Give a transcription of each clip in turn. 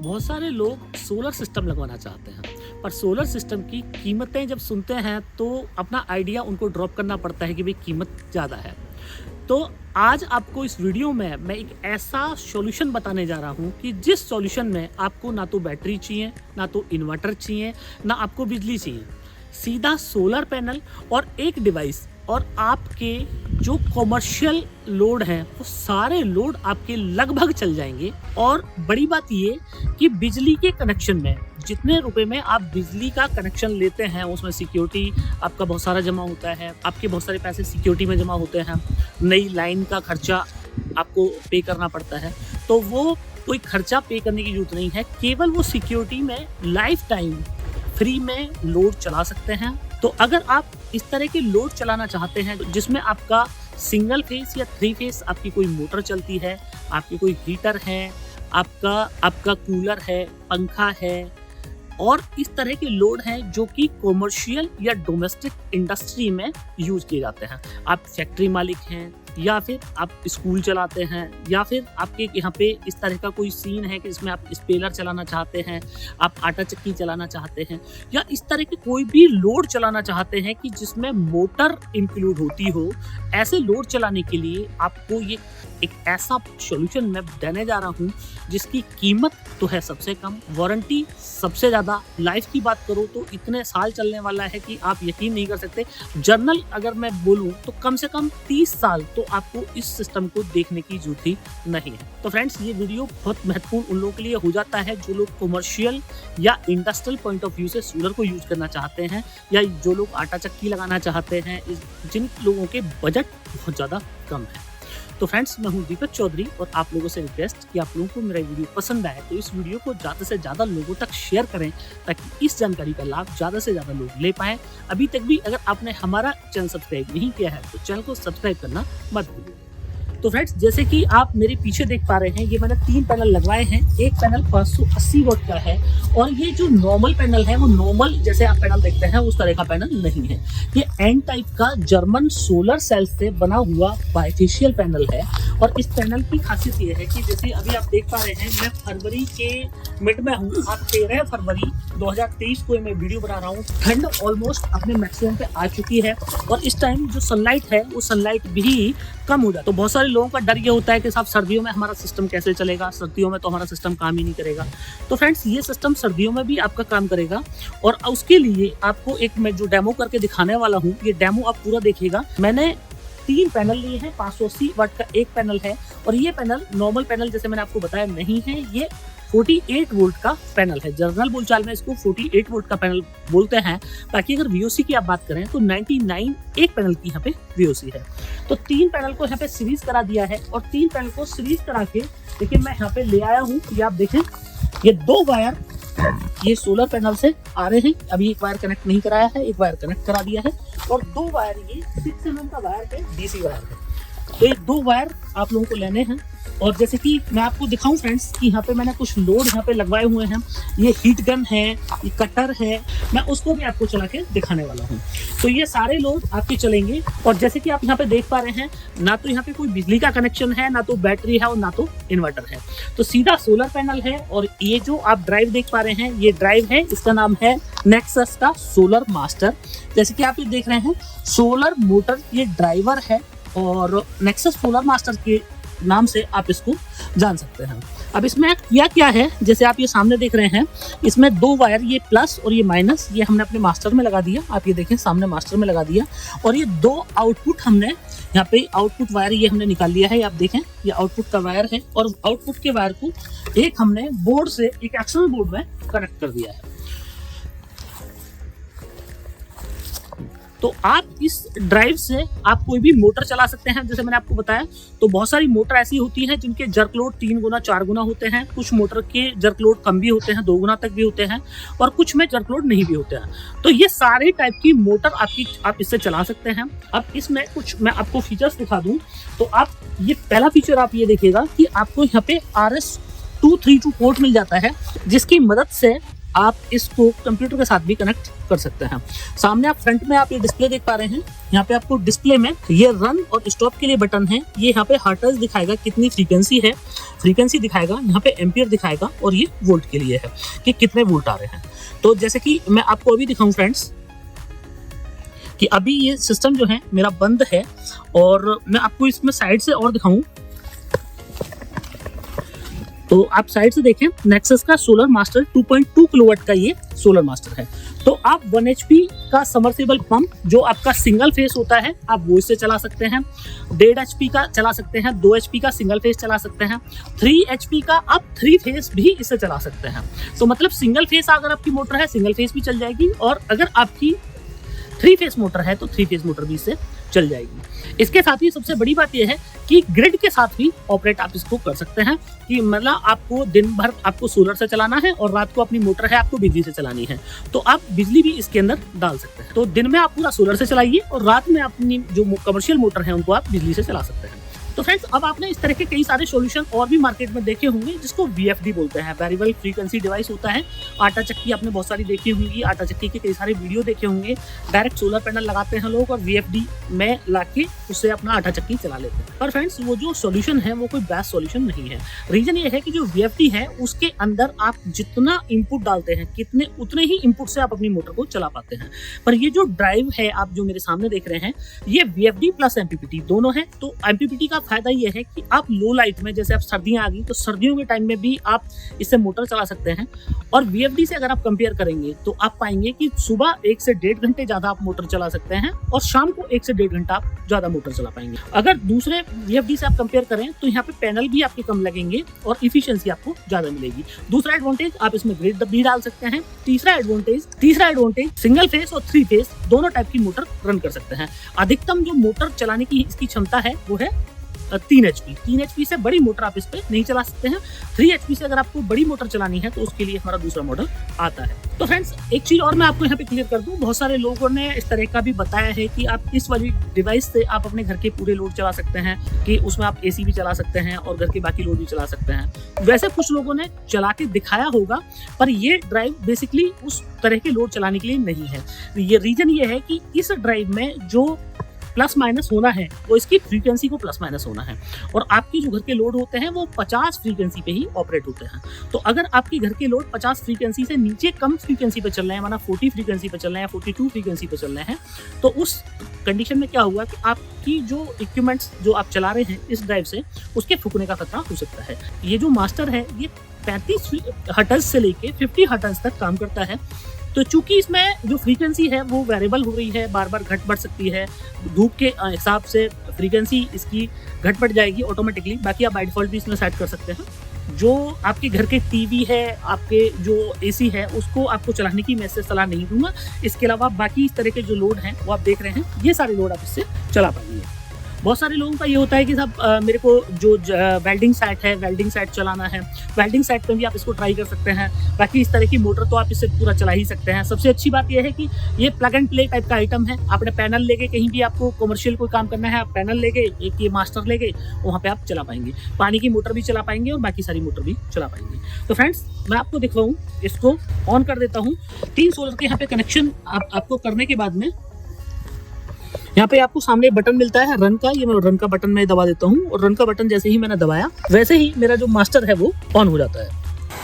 बहुत सारे लोग सोलर सिस्टम लगवाना चाहते हैं, पर सोलर सिस्टम की कीमतें जब सुनते हैं तो अपना आइडिया उनको ड्रॉप करना पड़ता है कि भाई कीमत ज़्यादा है। तो आज आपको इस वीडियो में मैं एक ऐसा सॉल्यूशन बताने जा रहा हूँ कि जिस सॉल्यूशन में आपको ना तो बैटरी चाहिए, ना तो इन्वर्टर चाहिए, ना आपको बिजली चाहिए। सीधा सोलर पैनल और एक डिवाइस और आपके जो कॉमर्शियल लोड हैं वो सारे लोड आपके लगभग चल जाएंगे। और बड़ी बात ये कि बिजली के कनेक्शन में जितने रुपए में आप बिजली का कनेक्शन लेते हैं उसमें सिक्योरिटी आपका बहुत सारा जमा होता है, आपके बहुत सारे पैसे सिक्योरिटी में जमा होते हैं, नई लाइन का खर्चा आपको पे करना पड़ता है। तो वो कोई खर्चा पे करने की जरूरत नहीं है, केवल वो सिक्योरिटी में लाइफ टाइम फ्री में लोड चला सकते हैं। तो अगर आप इस तरह के लोड चलाना चाहते हैं जिसमें आपका सिंगल फेस या 3 फेस आपकी कोई मोटर चलती है, आपकी कोई हीटर है, आपका कूलर है, पंखा है, और इस तरह के लोड हैं जो कि कॉमर्शियल या डोमेस्टिक इंडस्ट्री में यूज किए जाते हैं। आप फैक्ट्री मालिक हैं, या फिर आप स्कूल चलाते हैं, या फिर आपके यहाँ पे इस तरह का कोई सीन है कि जिसमें आप स्पेलर चलाना चाहते हैं, आप आटा चक्की चलाना चाहते हैं, या इस तरह के कोई भी लोड चलाना चाहते हैं कि जिसमें मोटर इंक्लूड होती हो। ऐसे लोड चलाने के लिए आपको ये एक ऐसा सॉल्यूशन मैं देने जा रहा हूँ जिसकी कीमत तो है सबसे कम, वारंटी सबसे ज़्यादा, लाइफ की बात करो तो इतने साल चलने वाला है कि आप यकीन नहीं कर सकते। जर्नल अगर मैं बोलूँ तो कम से कम 30 साल तो आपको इस सिस्टम को देखने की जरूरत ही नहीं है। तो फ्रेंड्स, ये वीडियो बहुत महत्वपूर्ण उन लोगों के लिए हो जाता है जो लोग कॉमर्शियल या इंडस्ट्रियल पॉइंट ऑफ व्यू से सोलर को यूज करना चाहते हैं, या जो लोग आटा चक्की लगाना चाहते हैं, जिन लोगों के बजट बहुत ज़्यादा कम है। तो फ्रेंड्स, मैं हूं दीपक चौधरी और आप लोगों से रिक्वेस्ट कि आप लोगों को मेरा वीडियो पसंद आए तो इस वीडियो को ज़्यादा से ज़्यादा लोगों तक शेयर करें ताकि इस जानकारी का लाभ ज़्यादा से ज़्यादा लोग ले पाएँ। अभी तक भी अगर आपने हमारा चैनल सब्सक्राइब नहीं किया है तो चैनल को सब्सक्राइब करना मत भूलिए। तो फ्रेंड्स, जैसे कि आप मेरे पीछे देख पा रहे हैं, ये मैंने 3 पैनल लगवाए हैं। एक पैनल 580 वोल्ट का है, और ये जो नॉर्मल पैनल है वो नॉर्मल जैसे आप पैनल देखते हैं उस तरह का पैनल नहीं है। ये एन टाइप का जर्मन सोलर सेल से बना हुआ बाइफेशियल पैनल है। और इस पैनल की खासियत ये है कि जैसे अभी आप देख पा रहे हैं, मैं फरवरी के मिड में हूँ। आप 13 फरवरी 2023 को मैं वीडियो बना रहा हूँ। ठंड ऑलमोस्ट अपने मैक्सिमम पे आ चुकी है, और इस टाइम जो सनलाइट है वो सनलाइट भी कम हो जाए। तो बहुत सारे लोगों का डर ये होता है कि साहब सर्दियों में हमारा सिस्टम कैसे चलेगा, सर्दियों में तो हमारा सिस्टम काम ही नहीं करेगा। तो फ्रेंड्स, ये सिस्टम सर्दियों में भी आपका काम करेगा, और उसके लिए आपको एक मैं जो डेमो करके दिखाने वाला हूँ, ये डेमो आप पूरा देखिएगा। मैंने 3 पैनल लिए हैं, 580 वाट का एक पैनल है, और ये पैनल नॉर्मल पैनल जैसे मैंने आपको बताया नहीं है, ये 48 वोल्ट का पैनल है। जर्नल बोलचाल में इसको 48 वोल्ट का पैनल बोलते हैं। बाकी अगर वीओसी की आप बात करें तो 99 एक पैनल की यहाँ पे वीओसी है। तो 3 पैनल को यहाँ पे सीरीज करा दिया है, और 3 पैनल को सीरीज करा के देखिए मैं यहाँ पे ले आया हूँ। ये आप देखें, ये 2 वायर ये सोलर पैनल से आ रहे हैं। अभी एक वायर कनेक्ट नहीं कराया है, एक वायर कनेक्ट करा दिया है, और 2 वायर ये 6 mm का वायर है, डीसी वायर है। तो ये 2 वायर आप लोगों को लेने हैं। और जैसे कि मैं आपको दिखाऊं फ्रेंड्स कि यहाँ पे मैंने कुछ लोड यहाँ पे लगवाए हुए हैं। ये हीट गन है, ये कटर है, मैं उसको भी आपको चला के दिखाने वाला हूँ। तो ये सारे लोड आपके चलेंगे। और जैसे कि आप यहाँ पे देख पा रहे हैं, ना तो यहाँ पे कोई बिजली का कनेक्शन है, ना तो बैटरी है, और ना तो इन्वर्टर है। तो सीधा सोलर पैनल है। और ये जो आप ड्राइव देख पा रहे हैं, ये ड्राइव है, इसका नाम है नेक्सस का सोलर मास्टर। जैसे कि आप ये देख रहे हैं, सोलर मोटर ये ड्राइवर है, और नेक्सस सोलर मास्टर के नाम से आप इसको जान सकते हैं। अब इसमें क्या है, जैसे आप ये सामने देख रहे हैं, इसमें 2 वायर, ये प्लस और ये माइनस, ये हमने अपने मास्टर में लगा दिया। आप ये देखें, सामने मास्टर में लगा दिया। और ये 2 आउटपुट हमने यहाँ पे आउटपुट वायर ये हमने निकाल लिया है। आप देखें, ये आउटपुट का वायर है, और आउटपुट के वायर को एक हमने बोर्ड से एक एक्सटर्नल बोर्ड में कनेक्ट कर दिया है। तो आप इस ड्राइव से आप कोई भी मोटर चला सकते हैं। जैसे मैंने आपको बताया, तो बहुत सारी मोटर ऐसी होती हैं जिनके जर्क लोड 3 गुना 4 गुना होते हैं। कुछ मोटर के जर्क लोड कम भी होते हैं, 2 गुना तक भी होते हैं, और कुछ में जर्क लोड नहीं भी होते हैं। तो ये सारे टाइप की मोटर आप इससे चला सकते हैं। अब इसमें कुछ मैं आपको फीचर्स दिखा दूं, तो आप ये पहला फीचर आप ये देखिएगा कि आपको यहाँ पे RS-232 पोर्ट मिल जाता है, जिसकी मदद से आप इसको कंप्यूटर के साथ भी कनेक्ट कर सकते हैं। सामने आप फ्रंट में आप ये डिस्प्ले देख पा रहे हैं। यहाँ पे आपको डिस्प्ले में ये रन और स्टॉप के लिए बटन है। ये यहाँ पे हर्ट्ज दिखाएगा, कितनी फ्रीक्वेंसी है, फ्रीक्वेंसी दिखाएगा। यहाँ पे एम्पियर दिखाएगा और ये वोल्ट के लिए है कि कितने वोल्ट आ रहे हैं। तो जैसे कि मैं आपको अभी दिखाऊं फ्रेंड्स कि अभी ये सिस्टम जो है मेरा बंद है, और मैं आपको इसमें साइड से और दिखाऊं तो आप साइड से देखें, नेक्सस का सोलर मास्टर 2.2 किलोवाट का ये सोलर मास्टर है। तो आप 1 HP का समरसेबल पंप जो आपका सिंगल फेस होता है, आप वो इससे चला सकते हैं। 1.5 HP का चला सकते हैं, 2 HP का सिंगल फेस चला सकते हैं, 3 HP का आप 3 फेस भी इससे चला सकते हैं। तो मतलब सिंगल फेस अगर आपकी मोटर है, सिंगल फेस भी चल जाएगी, और अगर आपकी 3 फेस मोटर है तो 3 फेस मोटर भी इससे चल जाएगी। इसके साथ ही सबसे बड़ी बात यह है कि ग्रिड के साथ भी ऑपरेट आप इसको कर सकते हैं, कि मतलब आपको दिन भर आपको सोलर से चलाना है और रात को अपनी मोटर है आपको बिजली से चलानी है, तो आप बिजली भी इसके अंदर डाल सकते हैं। तो दिन में आप पूरा सोलर से चलाइए और रात में अपनी जो कमर्शियल मोटर है उनको आप बिजली से चला सकते हैं। तो फ्रेंड्स, अब आपने इस तरह के कई सारे सॉल्यूशन और भी मार्केट में देखे होंगे, जिसको VFD बोलते हैं, वेरिएबल फ्रीक्वेंसी डिवाइस होता है। आटा चक्की आपने बहुत सारी देखी होंगी, आटा चक्की के कई सारे वीडियो देखे होंगे। डायरेक्ट सोलर पैनल लगाते हैं लोग और VFD में लाके उससे अपना आटा चक्की चला लेते हैं। पर फ्रेंड्स, वो जो सॉल्यूशन है वो कोई बेस्ट सॉल्यूशन नहीं है। रीजन ये है कि जो VFD है उसके अंदर आप जितना इनपुट डालते हैं, कितने उतने ही इनपुट से आप अपनी मोटर को चला पाते हैं। पर ये जो ड्राइव है आप जो मेरे सामने देख रहे हैं, ये VFD प्लस MPPT दोनों है। तो MPPT का फायदा ये है कि आप लो लाइट में, जैसे अब सर्दियां आ गई तो सर्दियों के टाइम में भी आप इससे मोटर चला सकते हैं। और VFD से अगर आप कंपेयर करेंगे तो आप पाएंगे कि सुबह 1 से 1.5 घंटे ज्यादा आप मोटर चला सकते हैं और शाम को 1 से 1.5 घंटा आप ज्यादा मोटर चला पाएंगे। अगर दूसरे VFD से आप कंपेयर करें तो यहाँ पे पैनल भी आपके कम लगेंगे और इफिशियंसी आपको ज्यादा मिलेगी। दूसरा एडवांटेज, आप इसमें ग्रिड भी डाल सकते हैं। तीसरा एडवांटेज सिंगल फेस और 3 फेस दोनों टाइप की मोटर रन कर सकते हैं। अधिकतम जो मोटर चलाने की इसकी क्षमता है वो है 3 HP से बड़ी मोटर आप इस पे नहीं चला सकते हैं। 3 HP से अगर आपको बड़ी मोटर चलानी है तो उसके लिए हमारा दूसरा मॉडल आता है। तो फ्रेंड्स, एक चीज और मैं आपको यहाँ पे क्लियर कर दूं, बहुत सारे लोगों ने इस तरह का भी बताया है कि आप इस वाली डिवाइस से आप अपने घर के पूरे लोड चला सकते हैं, कि उसमें आप AC भी चला सकते हैं और घर के बाकी लोड भी चला सकते हैं। वैसे कुछ लोगों ने चला के दिखाया होगा, पर ये ड्राइव बेसिकली उस तरह के लोड चलाने के लिए नहीं है। ये रीजन ये है कि इस ड्राइव में जो प्लस माइनस होना है वो इसकी फ्रीक्वेंसी को प्लस माइनस होना है, और आपके जो घर के लोड होते हैं वो 50 फ्रीक्वेंसी पे ही ऑपरेट होते हैं। तो अगर आपके घर के लोड 50 फ्रीक्वेंसी से नीचे कम फ्रीक्वेंसी पे चल रहे हैं, माना 40 फ्रीक्वेंसी पे चल रहे हैं, 42 फ्रीक्वेंसी पे चल रहे हैं, तो उस कंडीशन में क्या हुआ कि आपकी जो इक्विपमेंट्स जो आप चला रहे हैं इस ड्राइव से, उसके फूकने का खतरा हो सकता है। ये जो मास्टर है ये 35 हर्ट्ज से लेके 50 हर्ट्ज तक काम करता है। तो चूंकि इसमें जो फ्रीक्वेंसी है वो वेरिएबल हो रही है, बार बार घट बढ़ सकती है, धूप के हिसाब से फ्रीक्वेंसी इसकी घट बढ़ जाएगी ऑटोमेटिकली। बाकी आप बाय डिफॉल्ट भी इसमें सेट कर सकते हैं। जो आपके घर के टीवी है, आपके जो AC है, उसको आपको चलाने की मैं इससे सलाह नहीं दूंगा। इसके अलावा बाकी इस तरह के जो लोड हैं वो आप देख रहे हैं, ये सारे लोड आप इससे चला पाएंगे। बहुत सारे लोगों का ये होता है कि साहब मेरे को जो वेल्डिंग सेट है, वेल्डिंग सेट चलाना है, वेल्डिंग सेट पे भी आप इसको ट्राई कर सकते हैं। बाकी इस तरह की मोटर तो आप इससे पूरा चला ही सकते हैं। सबसे अच्छी बात यह है कि ये प्लग एंड प्ले टाइप का आइटम है। आपने पैनल लेके कहीं भी आपको कमर्शियल कोई काम करना है, आप पैनल लेके एक ये मास्टर लेके वहाँ पे आप चला पाएंगे। पानी की मोटर भी चला पाएंगे और बाकी सारी मोटर भी चला पाएंगे। तो फ्रेंड्स, मैं आपको दिखवाऊँ, इसको ऑन कर देता हूँ। 3 सोलर के यहाँ पे कनेक्शन आपको करने के बाद में यहाँ पे आपको सामने बटन मिलता है रन का। ये मैं रन का बटन में दबा देता हूँ, और रन का बटन जैसे ही मैंने दबाया वैसे ही मेरा जो मास्टर है वो ऑन हो जाता है।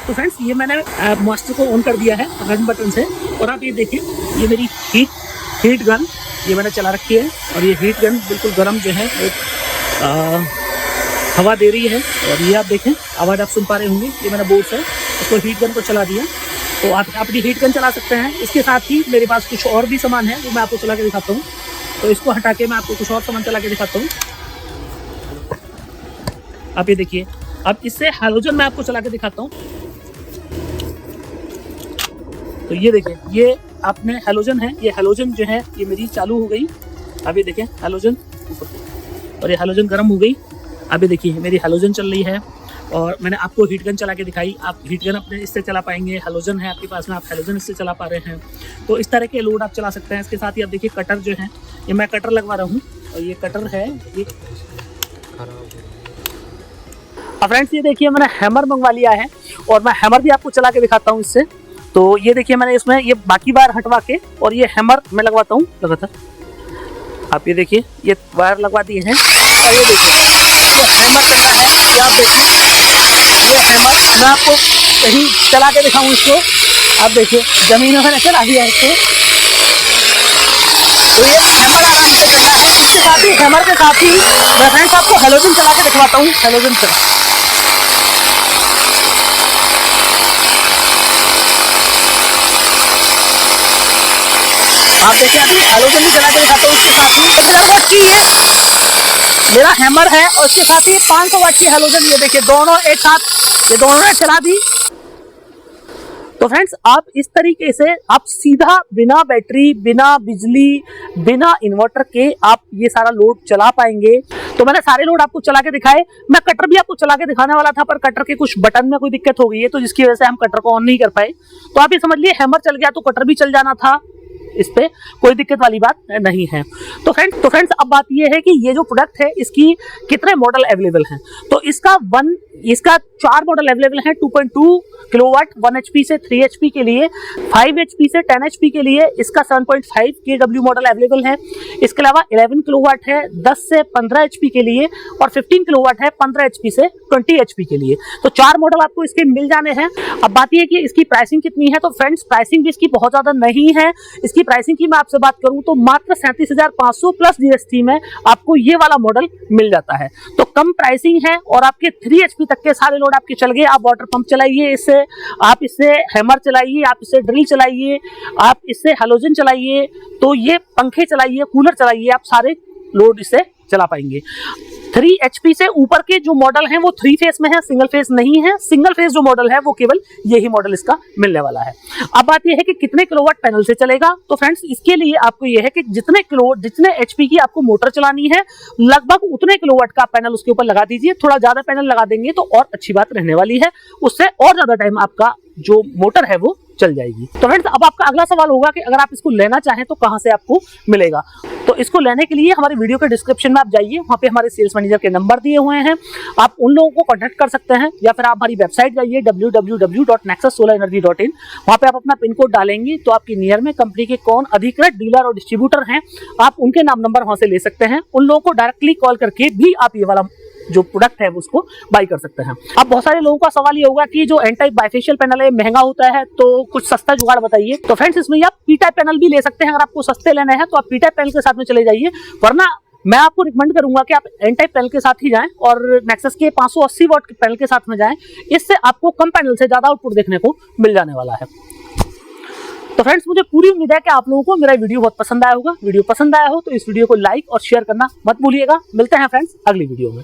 तो फ्रेंड्स, ये मैंने मास्टर को ऑन कर दिया है रन बटन से, और आप ये देखें, ये मेरी हीट गन ये मैंने चला रखी है, और ये हीट गन बिल्कुल गर्म जो है हवा दे रही है। और ये आप देखें, आवाज़ आप सुन पा रहे होंगे, ये मैंने बोर्ड से उसको हीट गन को चला दिया। तो आप अपनी हीट गन चला सकते हैं। इसके साथ ही मेरे पास कुछ और भी सामान है जो मैं आपको चला के दिखाता हूँ। तो इसको हटा के मैं आपको कुछ और सामान चला के दिखाता हूँ। आप ये देखिए, अब इससे हैलोजन मैं आपको चला के दिखाता हूँ। तो ये देखिए, ये आपने हैलोजन है, ये हैलोजन जो है ये मेरी चालू हो गई। अब ये देखें हैलोजन, और ये हैलोजन गर्म हो गई। अब ये देखिए मेरी हैलोजन चल रही है, और मैंने आपको हीट गन चला के दिखाई। आप हीट गन अपने इससे चला पाएंगे। हैलोजन है आपके पास में, आप हैलोजन इससे चला पा रहे हैं। तो इस तरह के लोड आप चला सकते हैं। इसके साथ ही आप देखिए कटर जो है, ये मैं कटर लगवा रहा हूँ, और ये कटर है ये। फ्रेंड्स, ये देखिए मैंने हैमर मंगवा लिया है, और मैं हैमर भी आपको चला के दिखाता हूँ इससे। तो ये देखिए मैंने इसमें ये बाकी वायर हटवा के और ये हैमर मैं लगवाता हूँ लगातार। आप ये देखिए ये वायर लगवा दिए हैं और ये देखिए ये हैमर चल रहा है। ये आप देखिए ये हैमर मैं आपको कहीं चला के दिखाऊँ इसको। आप देखिए जमीन में मैंने चला दिया है इसको, तो ये हैमर आराम से चल रहा है। इसके साथ ही हैमर के साथ ही मैं फ्रेंड्स आपको हैलोजन चला के दिखवाता हूँ। हैलोजन चला आप देखिए अभी हैलोजन भी चला के दिखाता हूँ। उसके साथ ही 1000 वाट की ये मेरा हैमर है और उसके साथ ही 500 वाट की हैलोजन। ये देखिए दोनों एक साथ ये दोनों ने चला दी। तो फ्रेंड्स आप इस तरीके से आप सीधा बिना बैटरी, बिना बिजली, बिना इन्वर्टर के आप ये सारा लोड चला पाएंगे। तो मैंने सारे लोड आपको चला के दिखाए। मैं कटर भी आपको चला के दिखाने वाला था पर कटर के कुछ बटन में कोई दिक्कत हो गई है, तो जिसकी वजह से हम कटर को ऑन नहीं कर पाए। तो आप ये समझ लिए हैमर चल गया तो कटर भी चल जाना था, इस पे कोई दिक्कत वाली बात नहीं है। तो फ्रेंड्स अब बात ये है कि ये जो प्रोडक्ट है इसकी कितने मॉडल अवेलेबल हैं। तो इसका 4 मॉडल अवेलेबल हैं। 2.2 किलोवाट 1 HP से 3 HP के लिए, 5 HP से 10 HP के लिए इसका 7.5 kW मॉडल अवेलेबल है। इसके अलावा 11 किलोवाट है 10 से 15 HP के लिए और 15 किलोवाट है 15 HP से 20 HP के लिए। तो 4 मॉडल आपको इसके मिल जाने हैं। अब बात यह कि इसकी प्राइसिंग कितनी है। तो फ्रेंड्स प्राइसिंग भी इसकी बहुत ज़्यादा नहीं है। इसकी प्राइसिंग की मैं आपसे बात करूं तो मात्र 37,500 प्लस GST में आपको ये वाला मॉडल मिल जाता है। तो कम प्राइसिंग है और आपके 3 HP तक के सारे लोड आपके चल गए। आप वाटर पंप चलाइए इससे, आप इससे हैमर चलाइए, आप इससे ड्रिल चलाइए, आप इससे हैलोजन चलाइए, तो ये पंखे चलाइए, कूलर चलाइए, आप सारे लोड इससे चला पाएंगे। 3 HP से ऊपर के जो मॉडल हैं वो 3 फेस में है, सिंगल फेस नहीं है। सिंगल फेस जो मॉडल है वो केवल यही मॉडल इसका मिलने वाला है। अब बात ये है कि कितने किलोवाट पैनल से चलेगा। तो फ्रेंड्स इसके लिए आपको ये है कि जितने HP की आपको मोटर चलानी है लगभग उतने किलोवाट का पैनल उसके ऊपर लगा दीजिए। थोड़ा ज्यादा पैनल लगा देंगे तो और अच्छी बात रहने वाली है, उससे और ज्यादा टाइम आपका जो मोटर है वो चल जाएगी। तो फ्रेंड्स अब आपका अगला सवाल होगा कि अगर आप इसको लेना चाहें तो कहां से आपको मिलेगा। तो इसको लेने के लिए हमारे वीडियो के डिस्क्रिप्शन में आप जाइए, वहां पे हमारे सेल्स मैनेजर के नंबर दिए हुए हैं, आप उन लोगों को कांटेक्ट कर सकते हैं। या फिर आप हमारी वेबसाइट जाइए www.nexussolarenergy.in, वहां पे आप अपना पिन कोड डालेंगे तो आपकी नियर में कंपनी के कौन अधिकृत डीलर और डिस्ट्रीब्यूटर हैं आप उनके नाम नंबर वहां से ले सकते हैं। उन लोगों को डायरेक्टली कॉल करके भी आप ये वाला जो प्रोडक्ट है उसको बाई कर सकते हैं। अब बहुत सारे लोगों का सवाल ये होगा कि जो एन टाइप बाइफेशियल पैनल है महंगा होता है, तो कुछ सस्ता जुगाड़ बताइए। तो फ्रेंड्स इसमें आप पी टाइप पैनल भी ले सकते हैं। अगर आपको सस्ते लेने हैं तो आप पी टाइप पैनल के साथ में चले जाइए, वरना मैं आपको रिकमेंड करूंगा कि आप एन टाइप पैनल के साथ ही जाएं और नेक्सस के 580 वाट के पैनल के साथ में जाएं। इससे आपको कम पैनल से ज्यादा आउटपुट देखने को मिल जाने वाला है। तो फ्रेंड्स मुझे पूरी उम्मीद है कि आप लोगों को मेरा वीडियो बहुत पसंद आया होगा। वीडियो पसंद आया हो तो इस वीडियो को लाइक और शेयर करना मत भूलिएगा। मिलते हैं फ्रेंड्स अगली वीडियो में।